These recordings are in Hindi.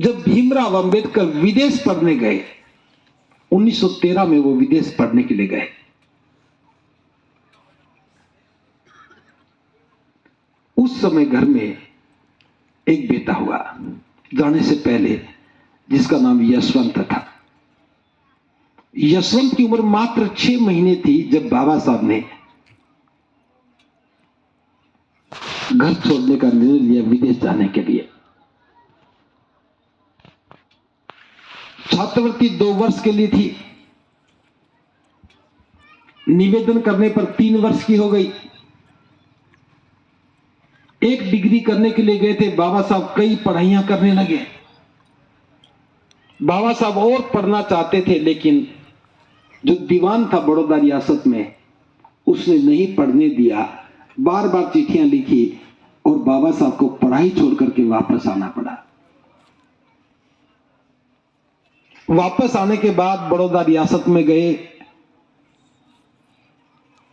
जब भीमराव अंबेडकर विदेश पढ़ने गए, 1913 में वो विदेश पढ़ने के लिए गए, उस समय घर में एक बेटा हुआ जाने से पहले, जिसका नाम यशवंत था। यशवंत की उम्र मात्र 6 महीने थी जब बाबा साहब ने घर छोड़ने का निर्णय लिया विदेश जाने के लिए। छात्रवृत्ति 2 वर्ष के लिए थी, निवेदन करने पर 3 वर्ष की हो गई। 1 डिग्री करने के लिए गए थे, बाबा साहब कई पढ़ाइयां करने लगे। बाबा साहब और पढ़ना चाहते थे, लेकिन जो दीवान था बड़ौदा रियासत में, उसने नहीं पढ़ने दिया। बार बार चिट्ठियां लिखी और बाबा साहब को पढ़ाई छोड़ करके वापस आना पड़ा। वापस आने के बाद बड़ौदा रियासत में गए,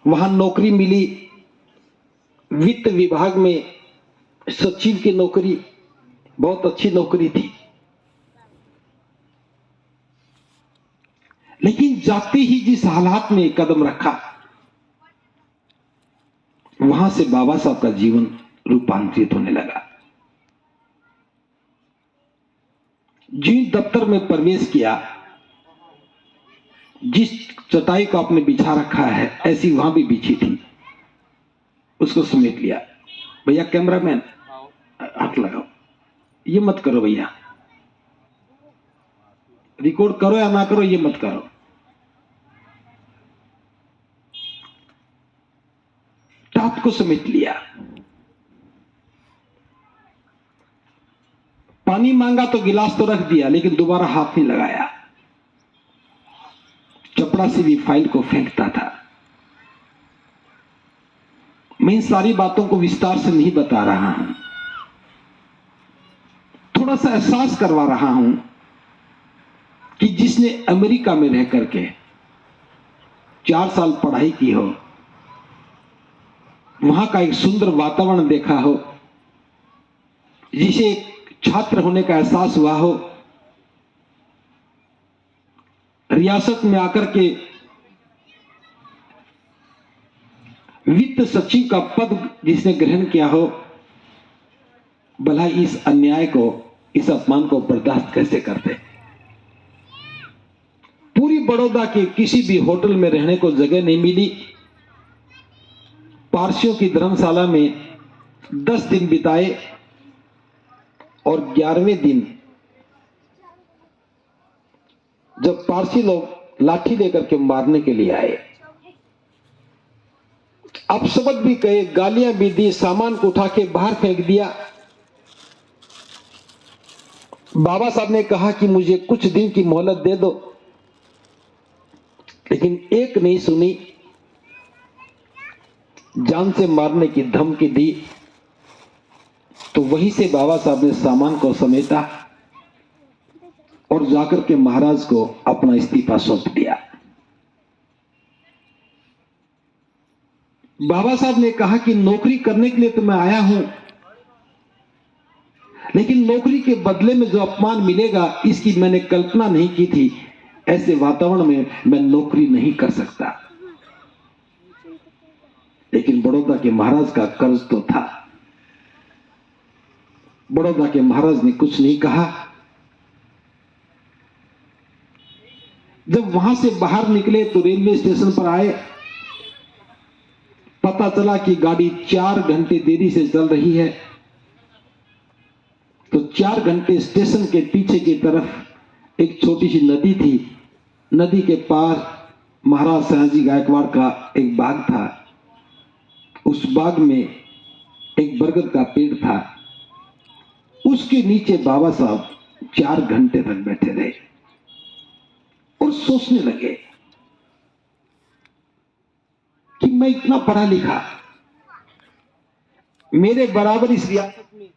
वहां नौकरी मिली, वित्त विभाग में सचिव की नौकरी, बहुत अच्छी नौकरी थी। लेकिन जाते ही जिस हालात में कदम रखा, वहां से बाबा साहब का जीवन रूपांतरित होने लगा। जिस दफ्तर में प्रवेश किया, जिस चटाई को आपने बिछा रखा है, ऐसी वहां भी बिछी थी, उसको समेट लिया। भैया कैमरामैन हाथ लगाओ, ये मत करो भैया, रिकॉर्ड करो या ना करो, ये मत करो। टाट को समेट लिया। पानी मांगा तो गिलास तो रख दिया, लेकिन दोबारा हाथ नहीं लगाया। चपड़ा से भी फाइल को फेंकता था। मैं इन सारी बातों को विस्तार से नहीं बता रहा हूं, थोड़ा सा एहसास करवा रहा हूं कि जिसने अमेरिका में रह करके 4 साल पढ़ाई की हो, वहां का एक सुंदर वातावरण देखा हो, जिसे एक छात्र होने का एहसास हुआ हो, रियासत में आकर के वित्त सचिव का पद जिसने ग्रहण किया हो, भला इस अन्याय को, इस अपमान को बर्दाश्त कैसे करते। पूरी बड़ौदा के किसी भी होटल में रहने को जगह नहीं मिली। पारसियों की धर्मशाला में 10 दिन बिताए और 11वें दिन जब पारसी लोग लाठी लेकर के मारने के लिए आए, अपशब्द भी कहे, गालियां भी दी, सामान को उठा के बाहर फेंक दिया। बाबा साहब ने कहा कि मुझे कुछ दिन की मोहलत दे दो, लेकिन एक नहीं सुनी, जान से मारने की धमकी दी। तो वहीं से बाबा साहब ने सामान को समेटा और जाकर के महाराज को अपना इस्तीफा सौंप दिया। बाबा साहब ने कहा कि नौकरी करने के लिए तो मैं आया हूं, लेकिन नौकरी के बदले में जो अपमान मिलेगा, इसकी मैंने कल्पना नहीं की थी। ऐसे वातावरण में मैं नौकरी नहीं कर सकता। लेकिन बड़ौदा के महाराज का कर्ज तो था। बड़ौदा के महाराज ने कुछ नहीं कहा। जब वहां से बाहर निकले तो रेलवे स्टेशन पर आए, पता चला कि गाड़ी 4 घंटे देरी से चल रही है। तो 4 घंटे स्टेशन के पीछे की तरफ एक छोटी सी नदी थी। नदी के पार महाराज सयाजी गायकवाड़ का एक बाग था। उस बाग में एक बरगद का पेड़ था। उसके नीचे बाबा साहब 4 घंटे तक बैठे रहे और सोचने लगे कि मैं इतना पढ़ा लिखा, मेरे बराबर इस रियासत में